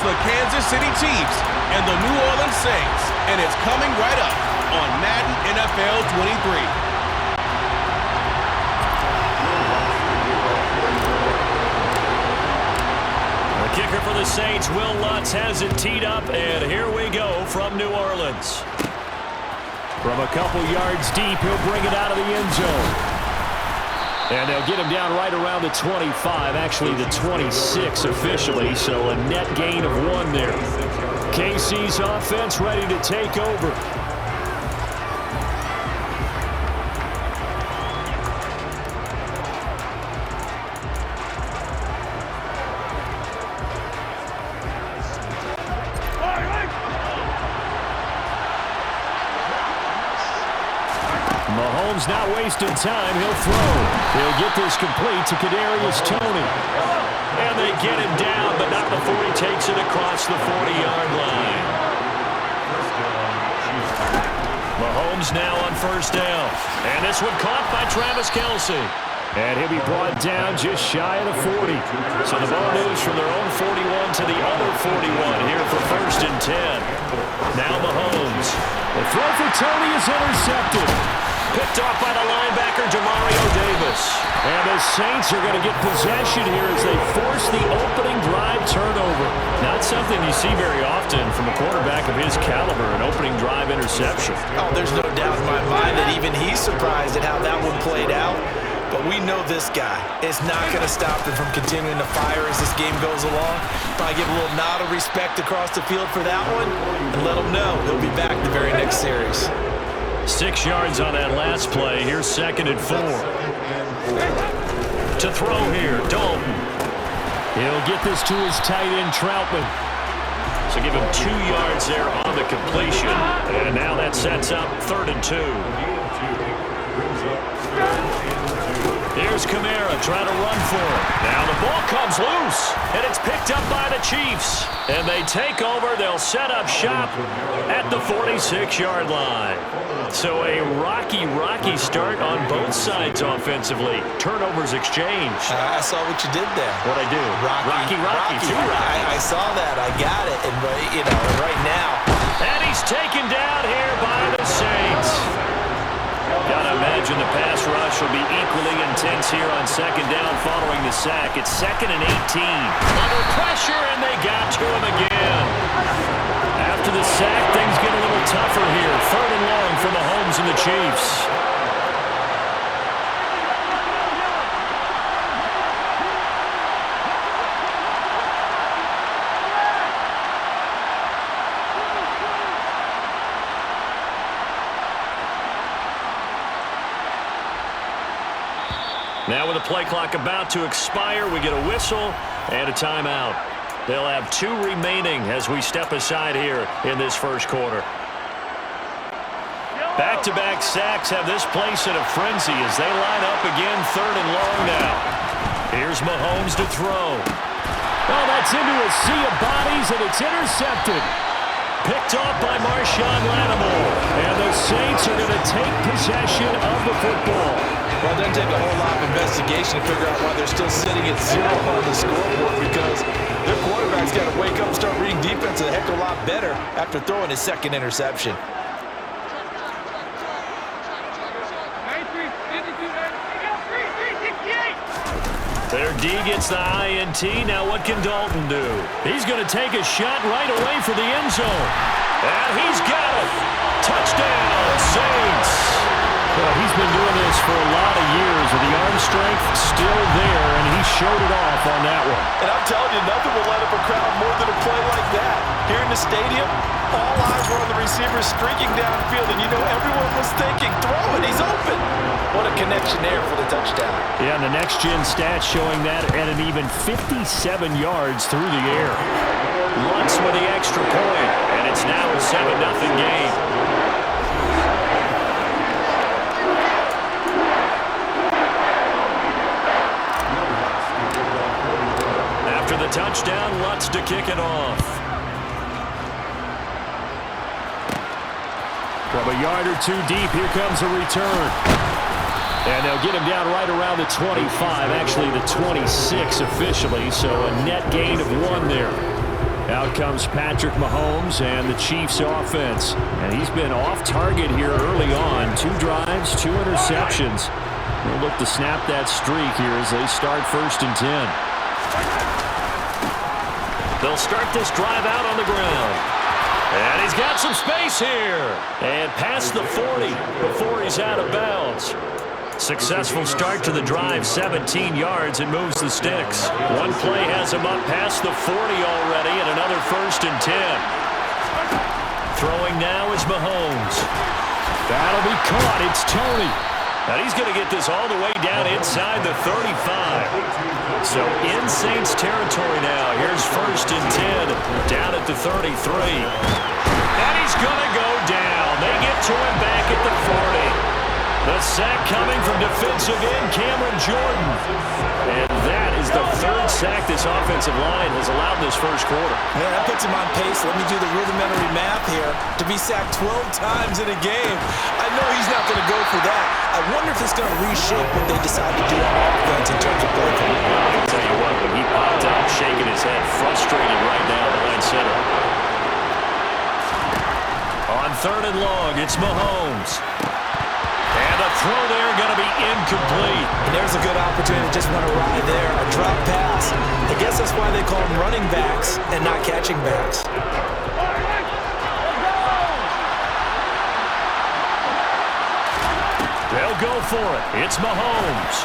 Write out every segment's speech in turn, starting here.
the Kansas City Chiefs and the New Orleans Saints, and it's coming right up on Madden NFL 23. Kicker for the Saints, Will Lutz has it teed up, and here we go from New Orleans. From a couple yards deep, he'll bring it out of the end zone. And they'll get him down right around the 25, actually the 26 officially, so a net gain of 1 there. KC's offense ready to take over. Mahomes not wasting time. He'll throw. He'll get this complete to Kadarius Toney. And they get him down, but not before he takes it across the 40-yard line. Mahomes now on first down. And this one caught by Travis Kelce. And he'll be brought down just shy of the 40. So the ball moves from their own 41 to the other 41 here for first and 10. Now Mahomes. The throw for Toney is intercepted. Picked off by the linebacker, Demario Davis. And the Saints are going to get possession here as they force the opening drive turnover. Not something you see very often from a quarterback of his caliber, an opening drive interception. Oh, there's no doubt in my mind that even he's surprised at how that one played out. But we know this guy is not going to stop him from continuing to fire as this game goes along. Probably give a little nod of respect across the field for that one and let him know he'll be back the very next series. 6 yards on that last play. Here's 2nd and 4. To throw here, Dalton. He'll get this to his tight end, Troutman. So give him 2 yards there on the completion. And now that sets up 3rd and 2. Here's Kamara trying to run for it. Now the ball comes loose, and it's picked up by the Chiefs. And they take over. They'll set up shop at the 46-yard line. So a rocky start on both sides offensively. Turnovers exchanged. I saw what you did there. What'd I do? Rocky. Too rocky. I saw that. I got it. And, right now. And he's taken down here by the Saints. Gotta imagine the pass rush will be equally intense here on 2nd down following the sack. It's 2nd and 18. Under pressure, and they got to him again. After the sack, things get a little tougher here. 3rd and long for Mahomes and the Chiefs. Now with the play clock about to expire, we get a whistle and a timeout. They'll have 2 remaining as we step aside here in this first quarter. Back-to-back sacks have this place in a frenzy as they line up again 3rd and long now. Here's Mahomes to throw. Oh, that's into a sea of bodies, and it's intercepted. Picked off by Marshawn Lattimore. And the Saints are going to take possession of the football. Well, it doesn't take a whole lot of investigation to figure out why they're still sitting at 0 on the scoreboard, because their quarterback's got to wake up and start reading defense a heck of a lot better after throwing his 2nd interception. Their D gets the INT. Now what can Dalton do? He's going to take a shot right away for the end zone. And he's got it. Touchdown, Saints. Well, he's been doing this for a lot of years, with the arm strength still there, and he showed it off on that one. And I'm telling you, nothing will light up a crowd more than a play like that. Here in the stadium, all eyes were on the receiver streaking downfield, and everyone was thinking, throw it, he's open. What a connection there for the touchdown. Yeah, and the next-gen stats showing that at an even 57 yards through the air. Lutz with the extra point, and it's now a 7-0 game. After the touchdown, Lutz to kick it off. From a yard or 2 deep, here comes a return. And they'll get him down right around the 25, actually the 26 officially, so a net gain of 1 there. Out comes Patrick Mahomes and the Chiefs offense. And he's been off target here early on. 2 drives, 2 interceptions. They'll look to snap that streak here as they start 1st and 10. They'll start this drive out on the ground. And he's got some space here. And past the 40 before he's out of bounds. Successful start to the drive, 17 yards, and moves the sticks. One play has him up past the 40 already, and another 1st and 10. Throwing now is Mahomes. That'll be caught. It's Tony. And he's going to get this all the way down inside the 35. So in Saints territory now. Here's 1st and 10, down at the 33. And he's going to go down. They get to him back at the 40. The sack coming from defensive end Cameron Jordan. And that is the 3rd sack this offensive line has allowed this first quarter. Yeah, that puts him on pace. Let me do the rudimentary math here. To be sacked 12 times in a game. I know he's not going to go for that. I wonder if it's going to reshape what they decide to do on offense in terms of play calling. I'll tell you what, when he popped up, shaking his head, frustrated right now behind center. On 3rd and long, it's Mahomes. And the throw there going to be incomplete. And there's a good opportunity to just run a ride there, a drop pass. I guess that's why they call them running backs and not catching backs. They'll go for it. It's Mahomes.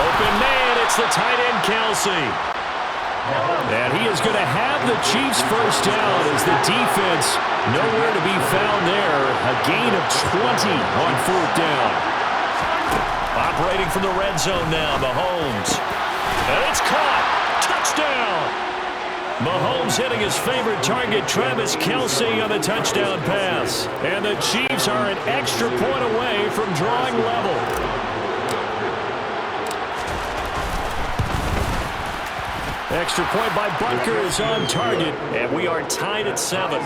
Open man, it's the tight end Kelce. And he is going to have the Chiefs first down as the defense nowhere to be found there. A gain of 20 on 4th down. Operating from the red zone now, Mahomes. And it's caught. Touchdown. Mahomes hitting his favorite target, Travis Kelce, on the touchdown pass. And the Chiefs are an extra point away from drawing level. Extra point by Butker is on target, and we are tied at 7.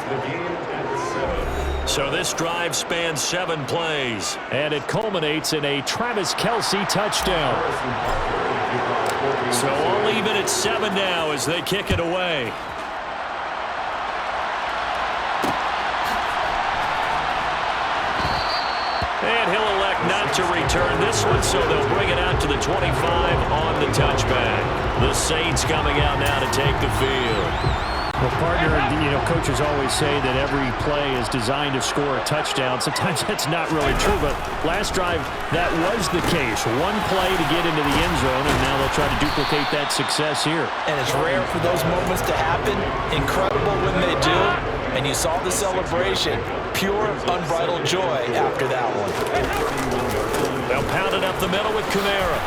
So this drive spans 7 plays, and it culminates in a Travis Kelce touchdown. So all even at 7 now as they kick it away. And he'll elect not to return this one, so they'll bring it out to the 25 on the touchback. The Saints coming out now to take the field. Well, partner, coaches always say that every play is designed to score a touchdown. Sometimes that's not really true, but last drive, that was the case. One play to get into the end zone, and now they'll try to duplicate that success here. And it's rare for those moments to happen. Incredible when they do. And you saw the celebration. Pure, unbridled joy after that one. They'll pound it up the middle with Kamara.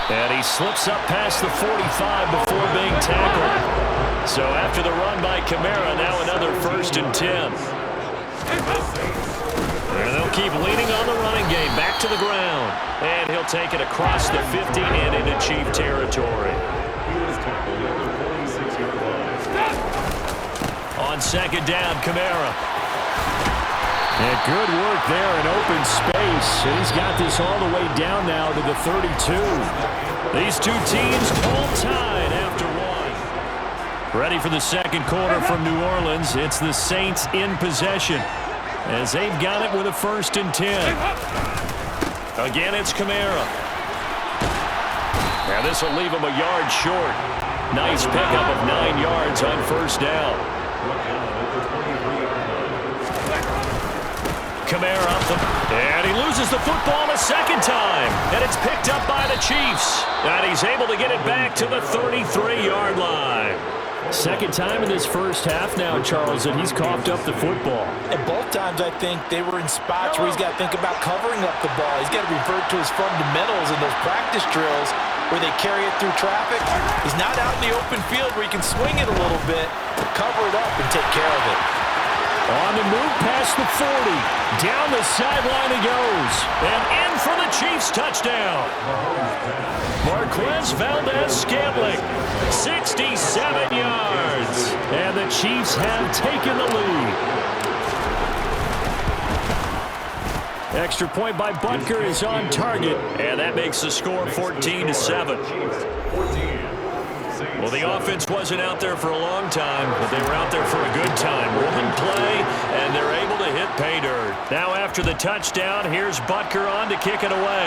And he slips up past the 45 before being tackled. So after the run by Kamara, now another 1st and 10. And they'll keep leaning on the running game. Back to the ground. And he'll take it across the 50 and into Chief territory. On 2nd down, Kamara. And good work there in open space. And he's got this all the way down now to the 32. These two teams all tied after 1. Ready for the 2nd quarter from New Orleans. It's the Saints in possession as they've got it with a 1st and 10. Again, it's Kamara. Now this will leave him a yard short. Nice pickup of 9 yards on 1st down. Kamara up and he loses the football a 2nd time. And it's picked up by the Chiefs. And he's able to get it back to the 33-yard line. 2nd time in this first half now, Charles, that he's coughed up the football. And both times I think they were in spots where he's got to think about covering up the ball. He's got to revert to his fundamentals in those practice drills where they carry it through traffic. He's not out in the open field where he can swing it a little bit, cover it up, and take care of it. On the move past the 40. Down the sideline he goes. And in for the Chiefs touchdown. Marquez Valdez-Scantling. 67 yards. And the Chiefs have taken the lead. Extra point by Butker is on target. And that makes the score 14-7. Well, the offense wasn't out there for a long time, but they were out there for a good time. One play, and they're able to hit pay dirt. Now after the touchdown, here's Butker on to kick it away.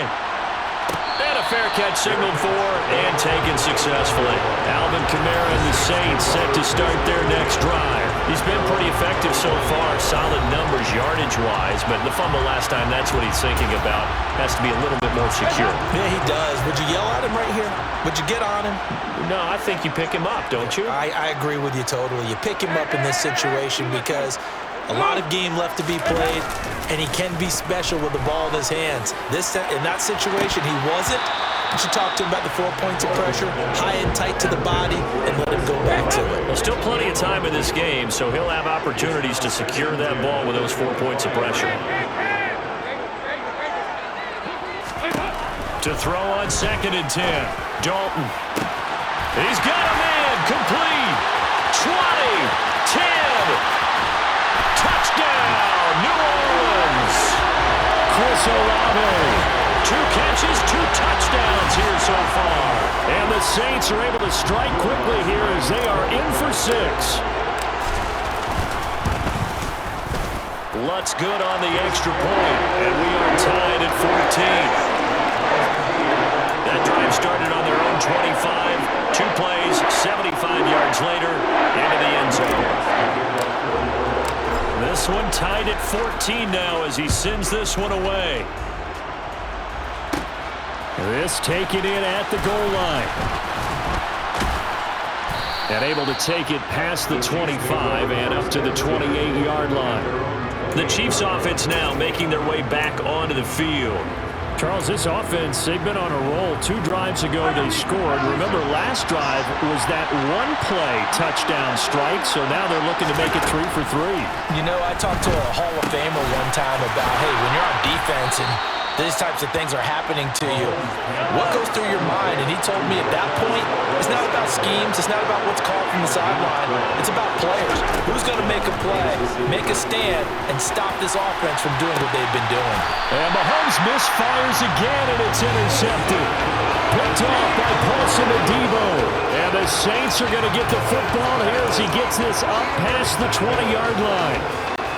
And a fair catch signaled for and taken successfully. Alvin Kamara and the Saints set to start their next drive. He's been pretty effective so far, solid numbers yardage-wise, but the fumble last time, that's what he's thinking about. Has to be a little bit more secure. Yeah, he does. Would you yell at him right here? Would you get on him? No, I think you pick him up, don't you? I agree with you totally. You pick him up in this situation because a lot of game left to be played, and he can be special with the ball in his hands. In that situation, he wasn't. You should talk to him about the 4 points of pressure, high and tight to the body, and let him go back to it. Well, still plenty of time in this game, so he'll have opportunities to secure that ball with those 4 points of pressure. To throw on 2nd and 10. Dalton. He's got a man. Complete. 20. 10. Touchdown, New Orleans. Chris Olave. 2 catches, 2 touchdowns here so far. And the Saints are able to strike quickly here as they are in for 6. Lutz good on the extra point, and we are tied at 14. That drive started on their own 25. 2 plays, 75 yards later, into the end zone. This one tied at 14 now as he sends this one away. This taken in at the goal line. And able to take it past the 25 and up to the 28-yard line. The Chiefs offense now making their way back onto the field. Charles, this offense, they've been on a roll. 2 drives ago they scored. Remember, last drive was that 1-play touchdown strike, so now they're looking to make it 3 for 3. You know, I talked to a Hall of Famer one time about, hey, when you're on defense and these types of things are happening to you, what goes through your mind? And he told me at that point, it's not about schemes, it's not about what's called from the sideline, it's about players. Who's going to make a play, make a stand, and stop this offense from doing what they've been doing? And Mahomes misfires again, and it's intercepted. Picked off by Paulson Adebo. And the Saints are going to get the football here as he gets this up past the 20-yard line.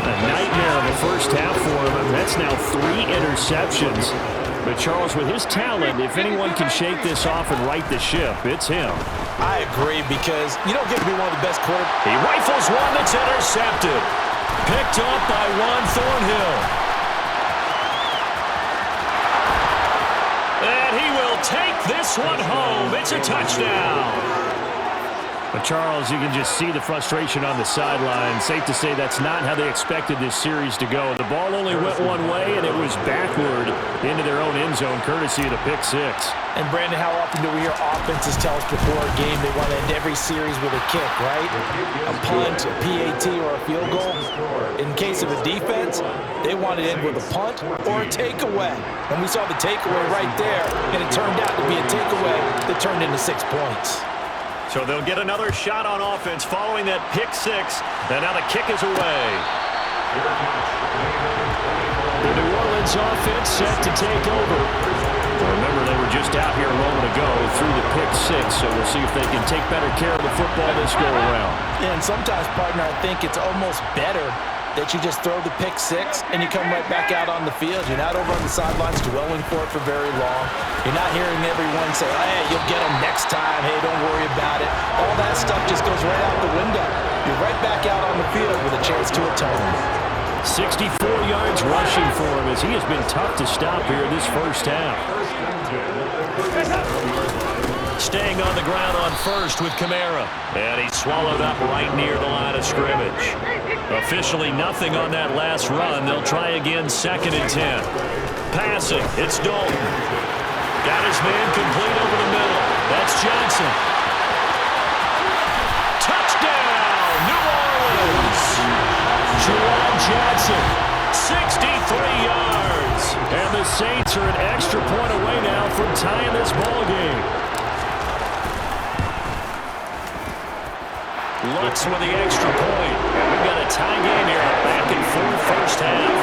A nightmare of a first half for him. That's now 3 interceptions. But Charles, with his talent, if anyone can shake this off and right the ship, it's him. I agree, because you don't get to be one of the best quarterbacks. He rifles one that's intercepted. Picked up by Juan Thornhill. And he will take this one home. It's a touchdown. But Charles, you can just see the frustration on the sideline. Safe to say that's not how they expected this series to go. The ball only went one way, and it was backward into their own end zone, courtesy of the pick 6. And Brandon, how often do we hear offenses tell us before a game they want to end every series with a kick, right? A punt, a PAT, or a field goal. In case of a defense, they want to end with a punt or a takeaway. And we saw the takeaway right there, and it turned out to be a takeaway that turned into 6 points. So they'll get another shot on offense following that pick 6. And now the kick is away. The New Orleans offense set to take over. Remember, they were just out here a moment ago through the pick 6, so we'll see if they can take better care of the football this go around. Yeah, and sometimes, partner, I think it's almost better that you just throw the pick 6 and you come right back out on the field. You're not over on the sidelines dwelling for it for very long. You're not hearing everyone say, hey, you'll get them next time. Hey, don't worry about it. All that stuff just goes right out the window. You're right back out on the field with a chance to atone. 64 yards rushing for him as he has been tough to stop here this first half. Staying on the ground on first with Kamara. And he's swallowed up right near the line of scrimmage. Officially nothing on that last run. They'll try again 2nd and 10. Passing, it's Dalton. Got his man complete over the middle. That's Johnson. Touchdown, New Orleans. Juwan Johnson, 63 yards. And the Saints are an extra point away now from tying this ball game. Lutz with the extra point. And we've got a tie game here. Back in full first half.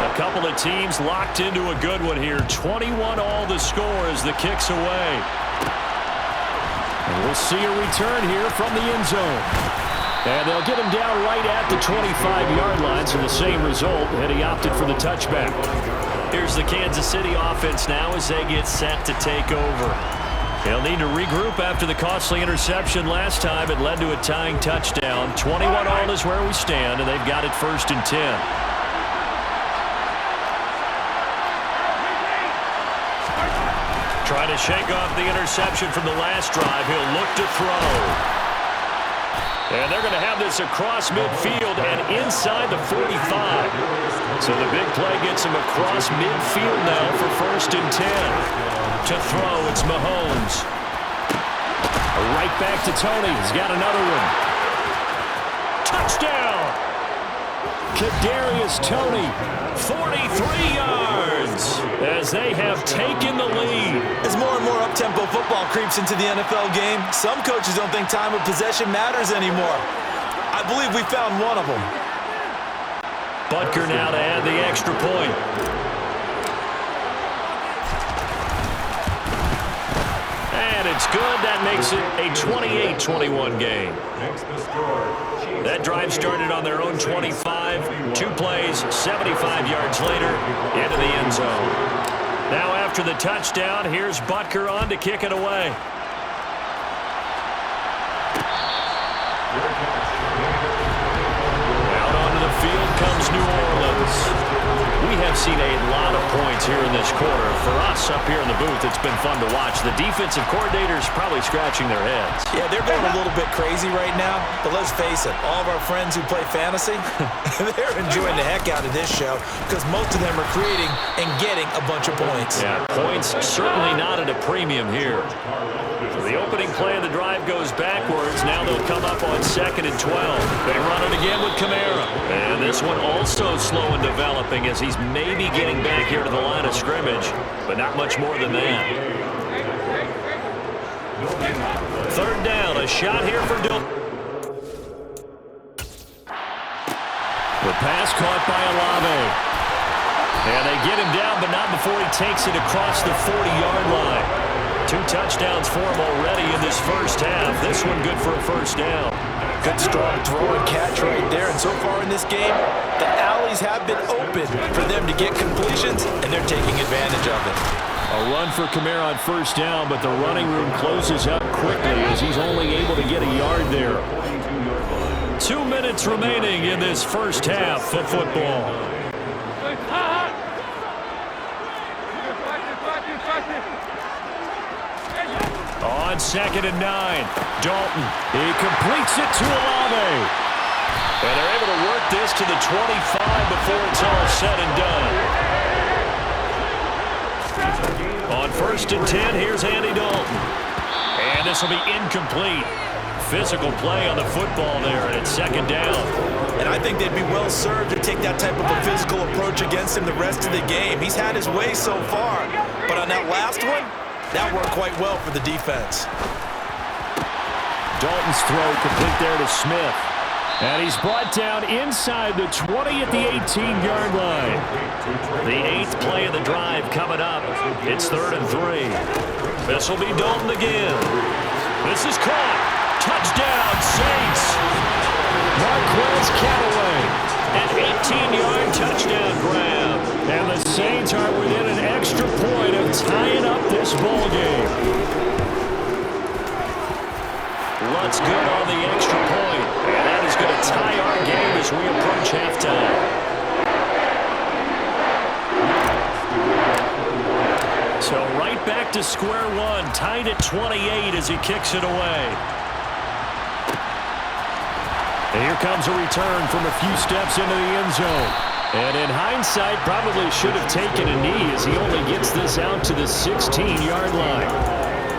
A couple of teams locked into a good one here. 21 all the score as the kick's away. And we'll see a return here from the end zone. And they'll get him down right at the 25-yard line, so the same result, and he opted for the touchback. Here's the Kansas City offense now as they get set to take over. They'll need to regroup after the costly interception last time. It led to a tying touchdown. 21 all is where we stand, and they've got it 1st and 10. Trying to shake off the interception from the last drive. He'll look to throw. And they're going to have this across midfield and inside the 45. So the big play gets him across midfield now for 1st and 10. To throw, it's Mahomes. Right back to Tony. He's got another one. Touchdown! Kadarius Toney, 43 yards, as they have taken the lead. As more and more up-tempo football creeps into the NFL game, some coaches don't think time of possession matters anymore. I believe we found one of them. Butker now to add the extra point. And it's good. That makes it a 28-21 game. That drive started on their own 25. 2 plays, 75 yards later, into the end zone. Now after the touchdown, here's Butker on to kick it away. Out onto the field comes New Orleans. We have seen a lot of points here in this quarter. For us up here in the booth, it's been fun to watch. The defensive coordinators probably scratching their heads. Yeah, they're going a little bit crazy right now. But let's face it, all of our friends who play fantasy, they're enjoying the heck out of this show because most of them are creating and getting a bunch of points. Yeah, points certainly not at a premium here. So the opening play of the drive goes backwards. Now they'll come up on 2nd and 12. They run it again with Kamara. And this one also slow in developing as he's maybe getting back here to the line of scrimmage, but not much more than that. 3rd down, a shot here for Dalton. The pass caught by Olave. And they get him down, but not before he takes it across the 40-yard line. 2 touchdowns for him already in this first half. This one good for a 1st down. Good strong throw and catch right there. And so far in this game, the alleys have been open for them to get completions, and they're taking advantage of it. A run for Kamara on 1st down, but the running room closes up quickly as he's only able to get a yard there. 2 minutes remaining in this first half of football. On 2nd and 9, Dalton. He completes it to Olave. And they're able to work this to the 25 before it's all said and done. On 1st and 10, here's Andy Dalton. And this will be incomplete. Physical play on the football there, and it's 2nd down. And I think they'd be well served to take that type of a physical approach against him the rest of the game. He's had his way so far, but on that last one, that worked quite well for the defense. Dalton's throw complete there to Smith. And he's brought down inside the 20 at the 18-yard line. The 8th play of the drive coming up. It's 3rd and 3. This will be Dalton again. This is caught. Touchdown, Saints. Marquez Callaway. An 18-yard touchdown grab. And the Saints are within an extra point of tying up this ball game. Lutz good on the extra point. And that is going to tie our game as we approach halftime. So right back to square one. Tied at 28 as he kicks it away. And here comes a return from a few steps into the end zone. And in hindsight, probably should have taken a knee as he only gets this out to the 16-yard line.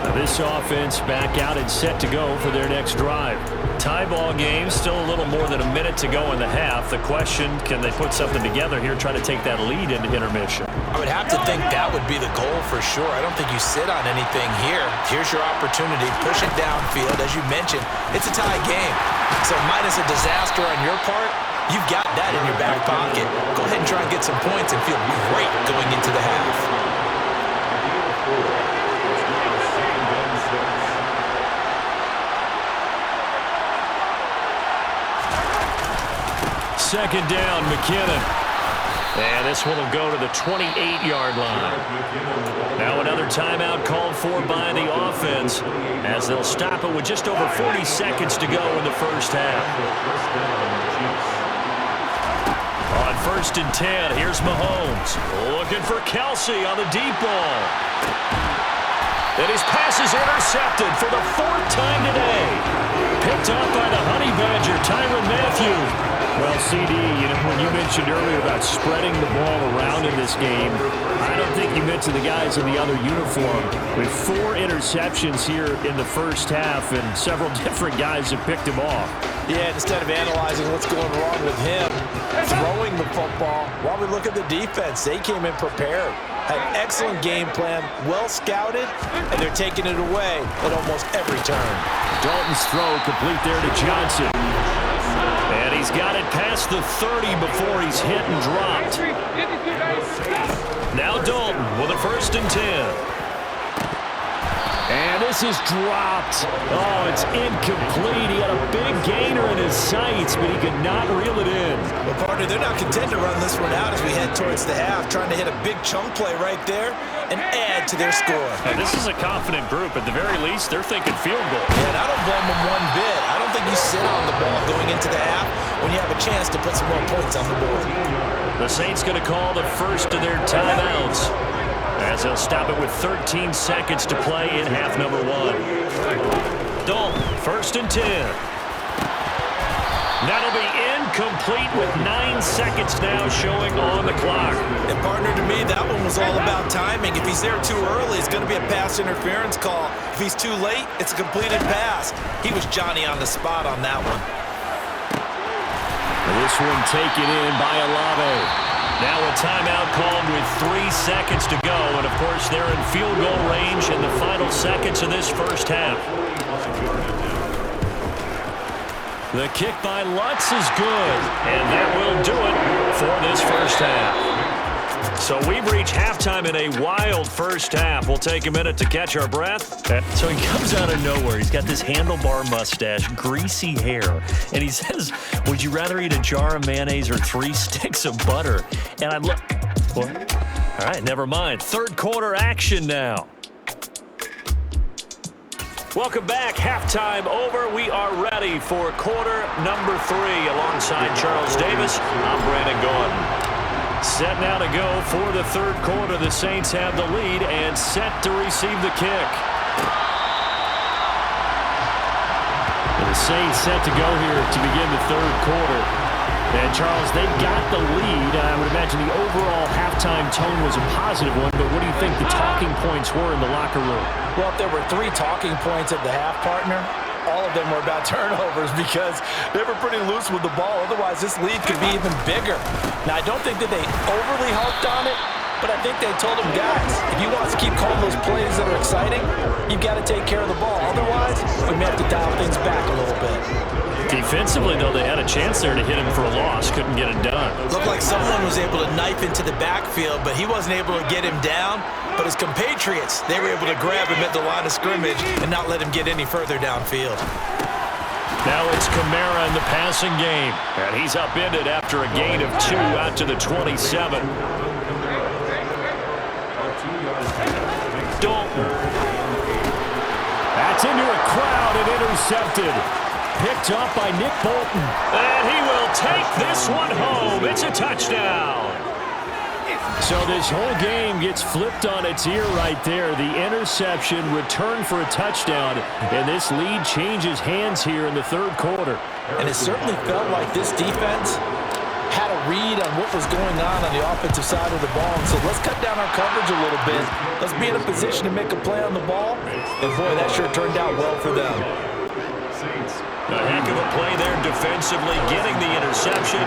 Now this offense back out and set to go for their next drive. Tie ball game, still a little more than a minute to go in the half. The question, can they put something together here, try to take that lead into intermission? I would have to think that would be the goal for sure. I don't think you sit on anything here. Here's your opportunity. Push it downfield. As you mentioned, it's a tie game. So minus a disaster on your part, You've got that in your back pocket. Go ahead and try and get some points and feel great going into the half. Second down, McKinnon. And this one will go to the 28-yard line. Now another timeout called for by the offense as they'll stop it with just over 40 seconds to go in the first half. On 1st and 10, here's Mahomes. Looking for Kelce on the deep ball. And his pass is intercepted for the 4th time today. Picked off by the Honey Badger, Tyrann Mathieu. Well, CD, when you mentioned earlier about spreading the ball around in this game, I don't think you mentioned the guys in the other uniform. With 4 interceptions here in the first half, and several different guys have picked him off. Yeah, instead of analyzing what's going wrong with him, throwing the football, while we look at the defense, they came in prepared. Had an excellent game plan, well scouted, and they're taking it away at almost every turn. Dalton's throw complete there to Johnson. And he's got it past the 30 before he's hit and dropped. Now Dalton with a 1st and 10. And this is dropped. Oh, it's incomplete. He had a big gainer in his sights, but he could not reel it in. Well, partner, they're not content to run this one out as we head towards the half, trying to hit a big chunk play right there and add to their score. And this is a confident group. At the very least, they're thinking field goal. Yeah, and I don't blame them one bit. I don't think you sit on the ball going into the half when you have a chance to put some more points on the board. The Saints going to call the first of their timeouts, as they'll stop it with 13 seconds to play in half number 1. Dalton, 1st and 10. That'll be incomplete with 9 seconds now showing on the clock. And partner, to me, that one was all about timing. If he's there too early, it's going to be a pass interference call. If he's too late, it's a completed pass. He was Johnny on the spot on that one. This one taken in by Olave. Now a timeout called with 3 seconds to go, and of course they're in field goal range in the final seconds of this first half. The kick by Lutz is good, and that will do it for this first half. So we've reached halftime in a wild first half. We'll take a minute to catch our breath. So he comes out of nowhere. He's got this handlebar mustache, greasy hair, and he says, would you rather eat a jar of mayonnaise or 3 sticks of butter? And I look, what? All right, never mind. Third quarter action now. Welcome back. Halftime over. We are ready for quarter number 3. Alongside Charles Davis, I'm Brandon Gordon. Set now to go for the third quarter. The Saints have the lead and set to receive the kick. The Saints set to go here to begin the third quarter. And, Charles, they got the lead. I would imagine the overall halftime tone was a positive one, but what do you think the talking points were in the locker room? Well, if there were 3 talking points at the half, partner, all of them were about turnovers because they were pretty loose with the ball. Otherwise, this lead could be even bigger. Now, I don't think that they overly harped on it, but I think they told them, guys, if you want us to keep calling those plays that are exciting, you've got to take care of the ball. Otherwise, we may have to dial things back a little bit. Defensively, though, they had a chance there to hit him for a loss. Couldn't get it done. Looked like someone was able to knife into the backfield, but he wasn't able to get him down. But his compatriots, they were able to grab him at the line of scrimmage and not let him get any further downfield. Now it's Kamara in the passing game. And he's upended after a gain of 2 out to the 27. Dalton. That's into a crowd and intercepted. Picked up by Nick Bolton. And he will take this one home. It's a touchdown. So this whole game gets flipped on its ear right there. The interception, return for a touchdown, and this lead changes hands here in the third quarter. And it certainly felt like this defense had a read on what was going on the offensive side of the ball. And so let's cut down our coverage a little bit. Let's be in a position to make a play on the ball. And boy, that sure turned out well for them. A heck of a play there defensively, getting the interception,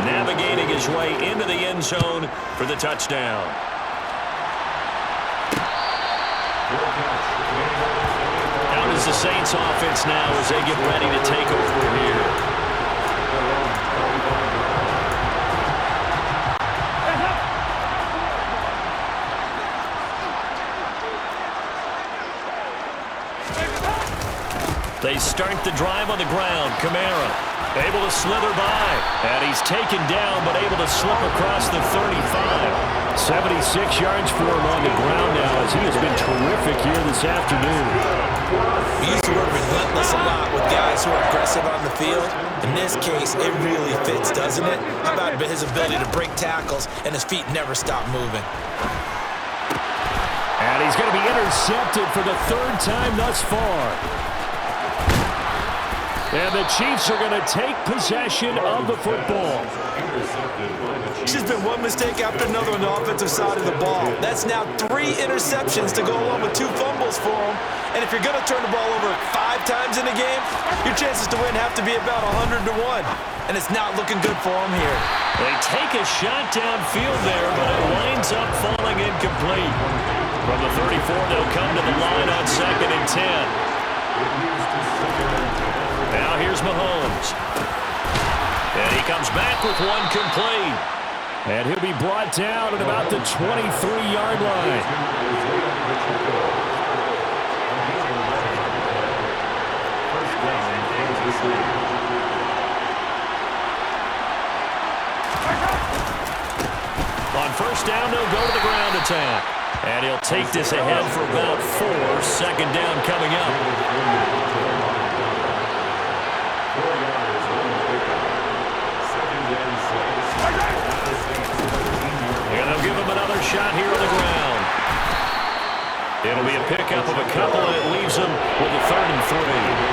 navigating his way into the end zone for the touchdown. How does the Saints offense now as they get ready to take over here? They start the drive on the ground. Kamara able to slither by. And he's taken down, but able to slip across the 35. 76 yards for him on the ground now, as he has been terrific here this afternoon. We use the word relentless a lot with guys who are aggressive on the field. In this case, it really fits, doesn't it? How about his ability to break tackles and his feet never stop moving? And he's going to be intercepted for the third time thus far. And the Chiefs are going to take possession of the football. It's just been one mistake after another on the offensive side of the ball. That's now 3 interceptions to go along with 2 fumbles for him. And if you're going to turn the ball over 5 times in a game, your chances to win have to be about 100 to 1. And it's not looking good for him here. They take a shot downfield there, but it winds up falling incomplete. From the 34, they'll come to the line on 2nd and 10. Now here's Mahomes. And he comes back with one complete. And he'll be brought down at about the 23-yard line. On first down, they'll go to the ground attack. And he'll take this ahead for about 4. 2nd down coming up. And they'll give him another shot here on the ground. It'll be a pickup of a couple, and it leaves him with a 3rd and 3.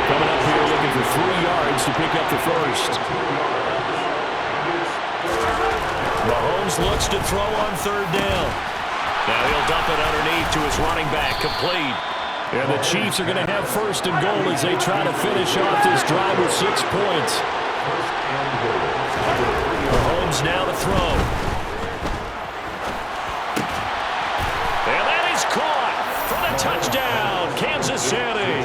Coming up here looking for 3 yards to pick up the first. Mahomes looks to throw on 3rd down. Now he'll dump it underneath to his running back, complete. And the Chiefs are going to have 1st and goal as they try to finish off this drive with 6 points. Mahomes now to throw. And that is caught for the touchdown, Kansas City.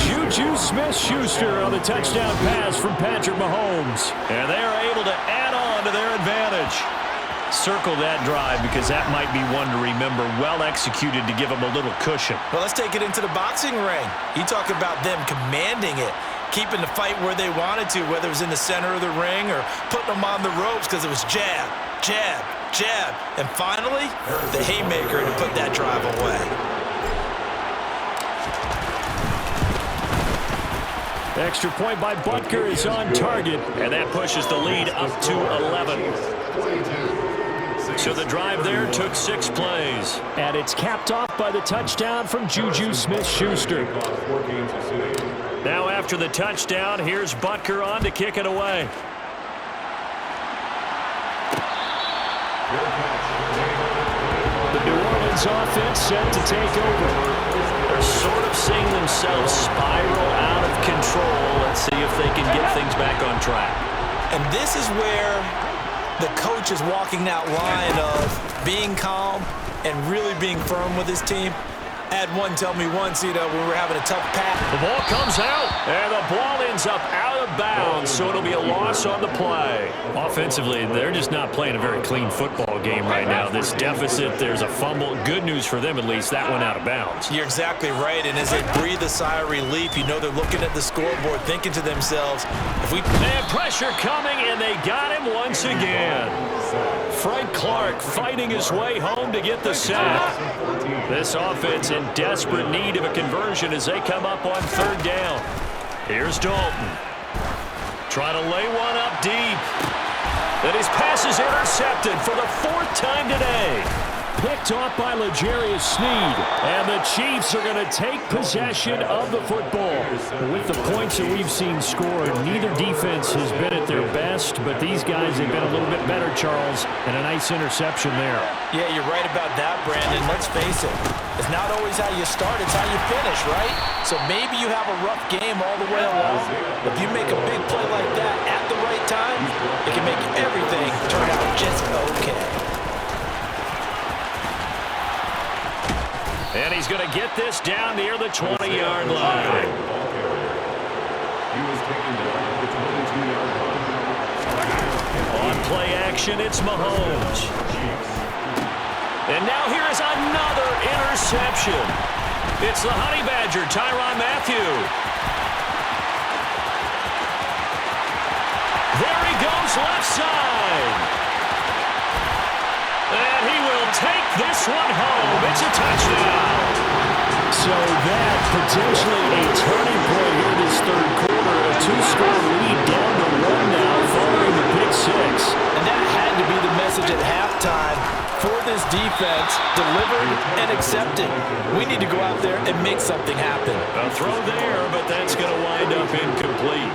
Juju Smith-Schuster on the touchdown pass from Patrick Mahomes. And they are able to add on to their advantage. Circle that drive because that might be one to remember. Well executed to give them a little cushion. Well, let's take it into the boxing ring. You talk about them commanding it, keeping the fight where they wanted to, whether it was in the center of the ring or putting them on the ropes because it was jab, jab, jab. And finally, the haymaker to put that drive away. Extra point by Butker is on target, and that pushes the lead up to 11. So the drive there took 6 plays. And it's capped off by the touchdown from Juju Smith-Schuster. Now after the touchdown, here's Butker on to kick it away. The New Orleans offense set to take over. They're sort of seeing themselves spiral out of control. Let's see if they can get things back on track. And this is where the coach is walking that line of being calm and really being firm with his team. I had one tell me once, when we were having a tough pass. The ball comes out, and the ball ends up out of bounds, so it'll be a loss on the play. Offensively, they're just not playing a very clean football game right now. This deficit, there's a fumble. Good news for them, at least. That went out of bounds. You're exactly right, and as they breathe a sigh of relief, they're looking at the scoreboard, thinking to themselves, if we... They have pressure coming, and they got him once again. Frank Clark fighting his way home to get the sack. This offense in desperate need of a conversion as they come up on 3rd down. Here's Dalton. Trying to lay one up deep. Then his pass is intercepted for the 4th time today. Picked off by L'Jarius Sneed. And the Chiefs are going to take possession of the football. With the points that we've seen scored, neither defense has been at their best, but these guys have been a little bit better, Charles, and a nice interception there. Yeah, you're right about that, Brandon. Let's face it. It's not always how you start, it's how you finish, right? So maybe you have a rough game all the way along. If you make a big play like that at the right time, it can make everything turn out just okay. And he's going to get this down near the 20-yard line. On play action, it's Mahomes. And now here is another interception. It's the Honey Badger, Tyrann Mathieu. There he goes, left side. And he will take this one home. It's a touchdown. So that potentially a turning point here this third quarter. A two-score lead down to one now following the pick six. And that had to be the message at halftime for this defense, delivered and accepted. We need to go out there and make something happen. A throw there, but that's going to wind up incomplete.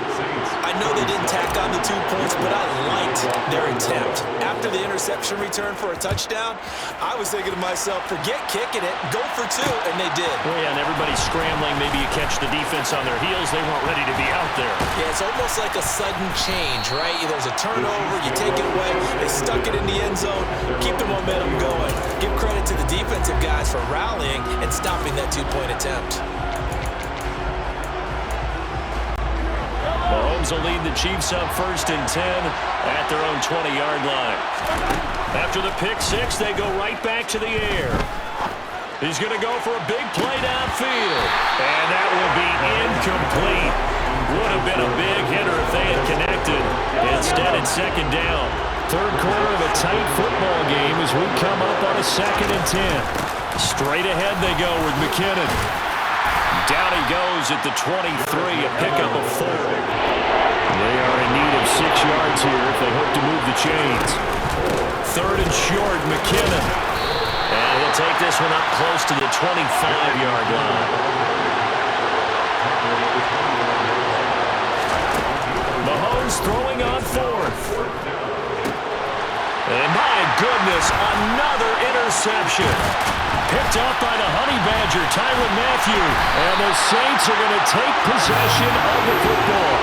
I know they didn't tack on the 2 points, but I liked their attempt. After the interception return for a touchdown, I was thinking to myself, forget kicking it, go for two, and they did. Well, yeah, and everybody's scrambling. Maybe you catch the defense on their heels. They weren't ready to be out there. Yeah, it's almost like a sudden change, right? There's a turnover, you take it away, they stuck it in the end zone, keep the momentum going. Give credit to the defensive guys for rallying and stopping that 2-point attempt. Mahomes will lead the Chiefs up 1st and 10 at their own 20-yard line. After the pick six, they go right back to the air. He's going to go for a big play downfield. And that will be incomplete. Would have been a big hitter if they had connected. Instead, it's 2nd down. Third quarter of a tight football game as we come up on a 2nd and 10. Straight ahead they go with McKinnon. Down he goes at the 23, a pickup of 4. They are in need of 6 yards here if they hope to move the chains. 3rd and short, McKinnon. And he'll take this one up close to the 25-yard line. Mahomes throwing on 4th. And my goodness, another interception. Picked up by the Honey Badger, Tyrann Mathieu. And the Saints are going to take possession of the football.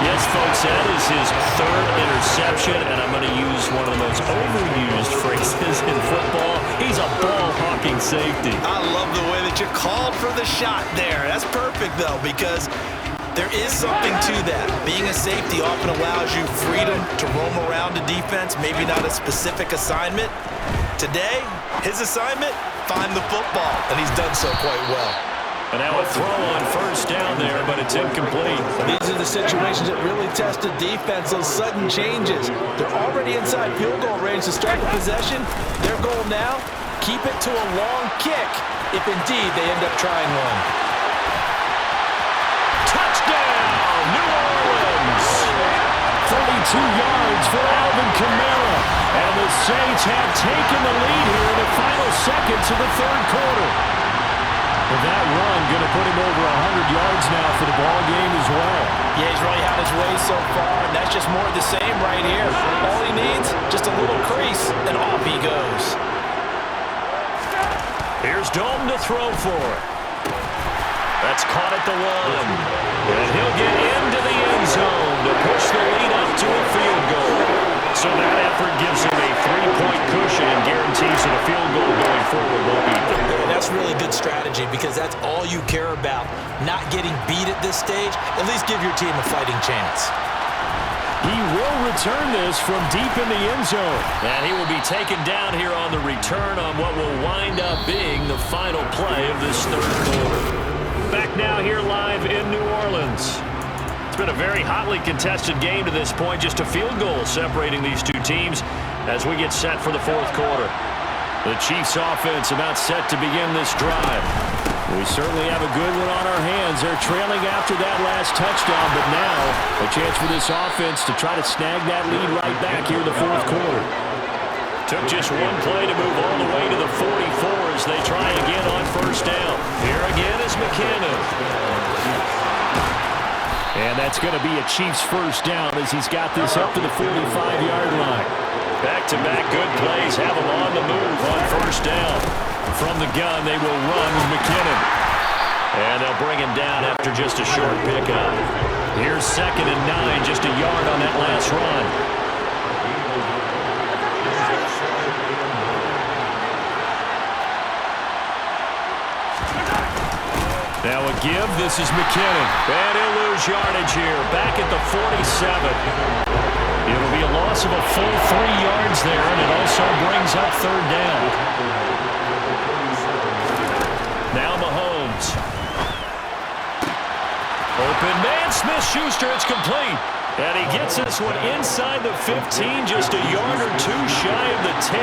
Yes, folks, that is his 3rd interception, and I'm going to use one of the most overused phrases in football. He's a ball-hawking safety. I love the way that you called for the shot there. That's perfect, though, because there is something to that. Being a safety often allows you freedom to roam around the defense, maybe not a specific assignment. Today, his assignment, find the football, and he's done so quite well. And now a throw on 1st down there, but it's incomplete. These are the situations that really test the defense, those sudden changes. They're already inside field goal range to start the possession. Their goal now, keep it to a long kick, if indeed they end up trying one. Touchdown, New Orleans! 32 yards for Alvin Kamara. And the Saints have taken the lead here in the final seconds of the 3rd quarter. And that run going to put him over 100 yards now for the ball game as well. Yeah, he's really had his way so far, and that's just more of the same right here. All he needs, just a little crease, and off he goes. Here's Dalton to throw for. That's caught at the 1. And he'll get into the end zone to push the lead up to a field goal. So that effort gives him a 3-point cushion and guarantees that a field goal going forward won't beat them. That's really good strategy because that's all you care about. Not getting beat at this stage. At least give your team a fighting chance. He will return this from deep in the end zone. And he will be taken down here on the return on what will wind up being the final play of this 3rd quarter. Back now here live in New Orleans. It's been a very hotly contested game to this point. Just a field goal separating these two teams as we get set for the 4th quarter. The Chiefs offense about set to begin this drive. We certainly have a good one on our hands. They're trailing after that last touchdown, but now a chance for this offense to try to snag that lead right back here in the 4th quarter. Took just one play to move all the way to the 44 as they try again on 1st down. Here again is McKinnon. And that's going to be a Chiefs 1st down as he's got this up to the 45-yard line. Back-to-back good plays have him on the move on 1st down. From the gun, they will run with McKinnon. And they'll bring him down after just a short pickup. Here's 2nd and 9, just a yard on that last run. Now a give, this is McKinnon. And he'll lose yardage here, back at the 47. It'll be a loss of a full 3 yards there, and it also brings up 3rd down. open man. Smith-Schuster, it's complete. And he gets this one inside the 15, just a yard or two shy of the 10.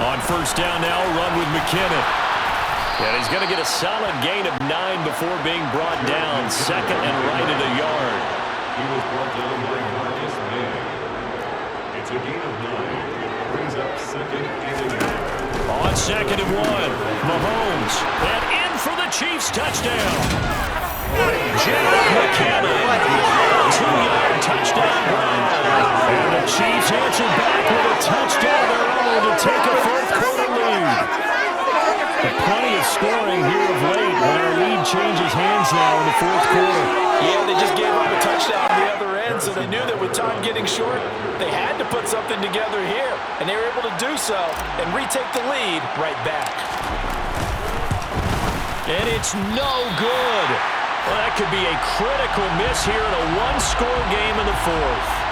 On first down now, run with McKinnon. And he's going to get a solid gain of 9 before being brought down. Second and right at a yard. He was brought down by Marcus Mann. It's a gain of 9. It brings up second and a yard. On second and 1, Mahomes. And in for the Chiefs touchdown. Jerick McKinnon. 2-yard touchdown run. And the Chiefs answer back with a touchdown of their own to take a fourth-quarter lead. Plenty of scoring here of late when our lead changes hands now in the fourth quarter. Yeah, they just gave up a touchdown on the other end, so they knew that with time getting short, they had to put something together here, and they were able to do so and retake the lead right back. And it's no good. Well, that could be a critical miss here in a one-score game in the fourth.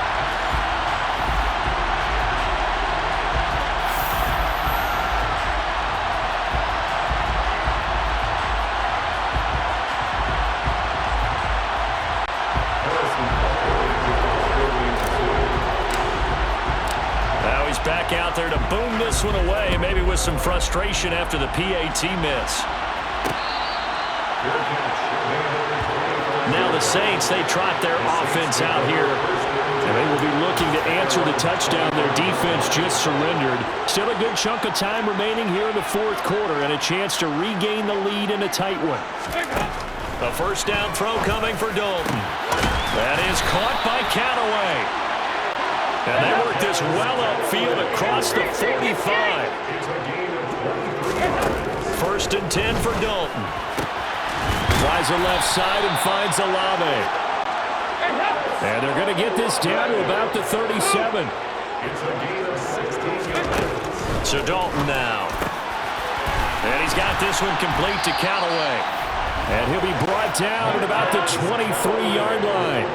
Back out there to boom this one away, maybe with some frustration after the PAT miss. Now the Saints, they trot their offense out here, and they will be looking to answer the touchdown their defense just surrendered. Still a good chunk of time remaining here in the fourth quarter and a chance to regain the lead in a tight one. A first down throw coming for Dalton. That is caught by Callaway. And they work this well upfield across the 45. First and 10 for Dalton. Flies the left side and finds Olave. And they're going to get this down to about the 37. So Dalton now. And he's got this one complete to Callaway. And he'll be brought down at about the 23-yard line.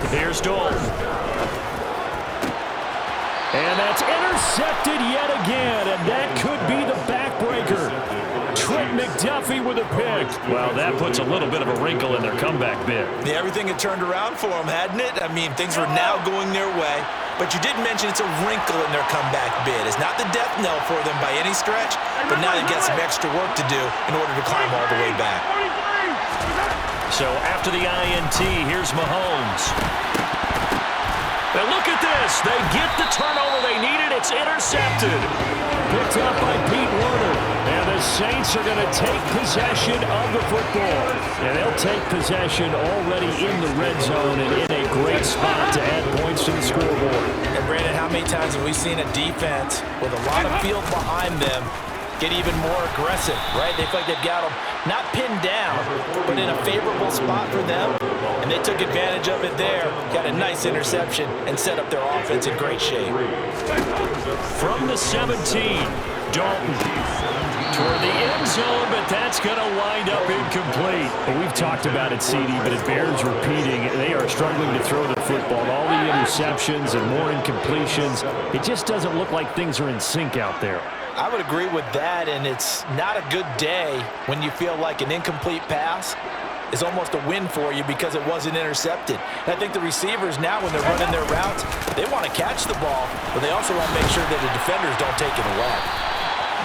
Here's Dalton. And that's intercepted yet again, and that could be the backbreaker. Trent McDuffie with a pick. Well, that puts a little bit of a wrinkle in their comeback bid. Yeah, everything had turned around for them, hadn't it? I mean, things were now going their way. But you did mention it's a wrinkle in their comeback bid. It's not the death knell for them by any stretch, but now they've got some extra work to do in order to climb all the way back. So after the INT, here's Mahomes. Now look at this. They get the turnover they needed. It's intercepted. Picked up by Pete Werner. And the Saints are going to take possession of the football. And they'll take possession already in the red zone and in a great spot to add points to the scoreboard. And Brandon, how many times have we seen a defense with a lot of field behind them get even more aggressive, right? They feel like they've got them not pinned down, but in a favorable spot for them. And they took advantage of it there, got a nice interception, and set up their offense in great shape. From the 17, Dalton toward the end zone, but that's going to wind up incomplete. Well, we've talked about it, CD, but it bears repeating. They are struggling to throw the football. All the interceptions and more incompletions. It just doesn't look like things are in sync out there. I would agree with that, and it's not a good day when you feel like an incomplete pass is almost a win for you because it wasn't intercepted. And I think the receivers now, when they're running their routes, they want to catch the ball, but they also want to make sure that the defenders don't take it away.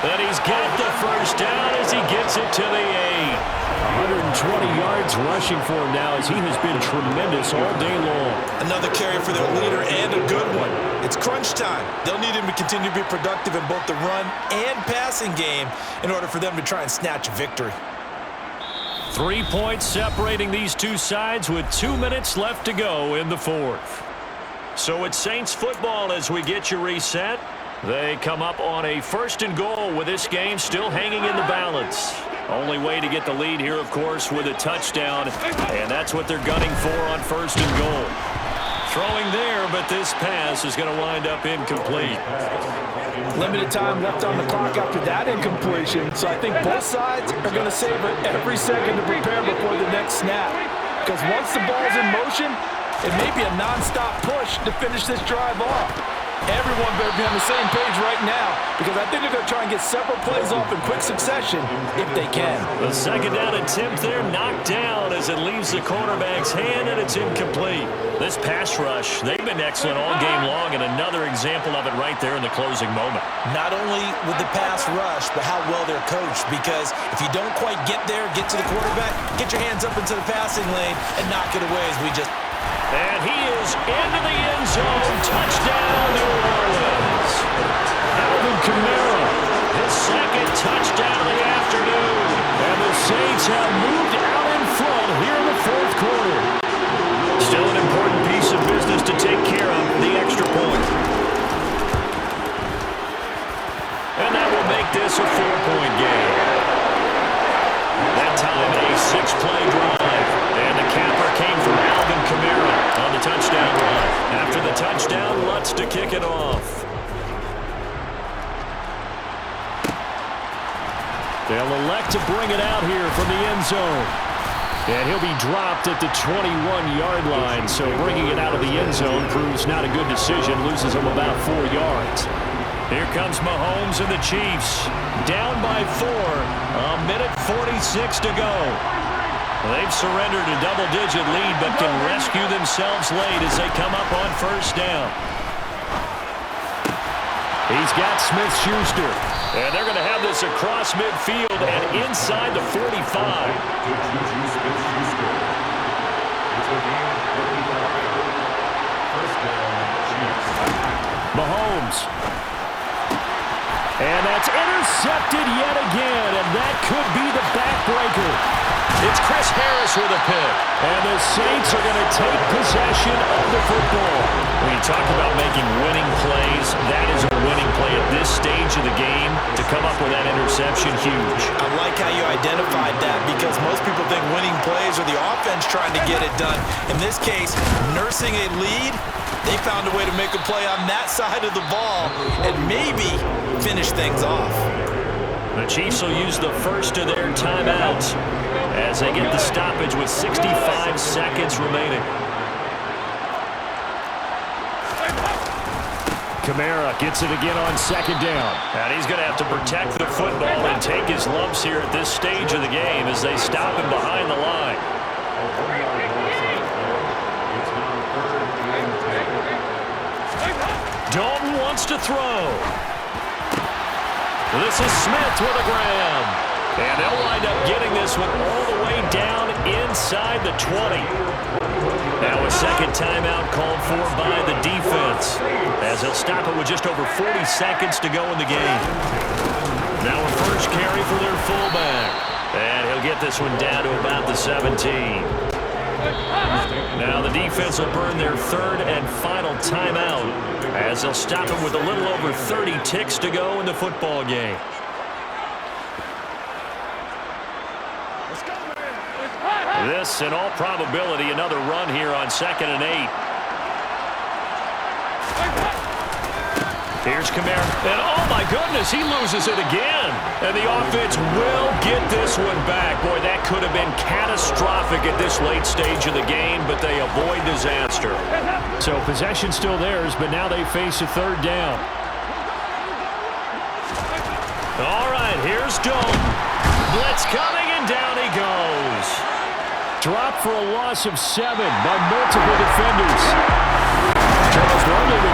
But he's got the first down as he gets it to the 8. 120 yards rushing for him now as he has been tremendous all day long. Another carry for their leader and a good one. It's crunch time. They'll need him to continue to be productive in both the run and passing game in order for them to try and snatch a victory. 3 points separating these two sides with 2 minutes left to go in the fourth. So it's Saints football as we get you reset. They come up on a first and goal with this game still hanging in the balance. Only way to get the lead here, of course, with a touchdown, and that's what they're gunning for on first and goal. Throwing there, but this pass is going to wind up incomplete. Limited time left on the clock after that incompletion, so I think both sides are going to savor every second to prepare before the next snap. Because once the ball's in motion, It may be a nonstop push to finish this drive off. Everyone better be on the same page right now because I think they're going to try and get several plays off in quick succession if they can. The second down attempt there knocked down as it leaves the quarterback's hand, and it's incomplete. This pass rush, they've been excellent all game long, and another example of it right there in the closing moment. Not only with the pass rush, but how well they're coached, because if you don't quite get there, get to the quarterback, get your hands up into the passing lane and knock it away as we just... And he is into the end zone. Touchdown, New Orleans. Alvin Kamara, His second touchdown of the afternoon. and the Saints have moved out in front here in the fourth quarter. Still an important piece of business to take care of, the extra point. And that will make this a 4-point game. That time a 6-play drive. And the capper came from Alvin Kamara on the touchdown run. After the touchdown, Lutz to kick it off. They'll elect to bring it out here from the end zone. And he'll be dropped at the 21-yard line, so bringing it out of the end zone proves not a good decision, loses him about 4 yards. Here comes Mahomes and the Chiefs. Down by 4. A minute 46 to go. They've surrendered a double-digit lead, but can rescue themselves late as they come up on first down. He's got Smith-Schuster. And they're going to have this across midfield and inside the 45. To Juju Smith-Schuster. It's a gain of 35. First down, Chiefs. Mahomes. And that's intercepted yet again, and that could be the backbreaker. It's Chris Harris with a pick. And the Saints are going to take possession of the football. When you talk about making winning plays, that is a winning play at this stage of the game. To come up with that interception, huge. I like how you identified that because most people think winning plays are the offense trying to get it done. In this case, nursing a lead, they found a way to make a play on that side of the ball and maybe finish things off. The Chiefs will use the first of their timeouts as they get the stoppage with 65 seconds remaining. Kamara gets it again on second down. And he's going to have to protect the football and take his lumps here at this stage of the game as they stop him behind the line. Dalton wants to throw. This is Smith with a grab. And they'll wind up getting this one all the way down inside the 20. Now a second timeout called for by the defense as they'll stop it with just over 40 seconds to go in the game. Now a first carry for their fullback. And he'll get this one down to about the 17. Now the defense will burn their third and final timeout as they'll stop it with a little over 30 ticks to go in the football game. This, in all probability, another run here on 2nd and 8. Here's Kamara. And oh my goodness, he loses it again. And the offense will get this one back. Boy, that could have been catastrophic at this late stage of the game, but they avoid disaster. So possession still theirs, but now they face a third down. All right, here's Dalton. Blitz coming, and down he goes. Dropped for a loss of 7 by multiple defenders.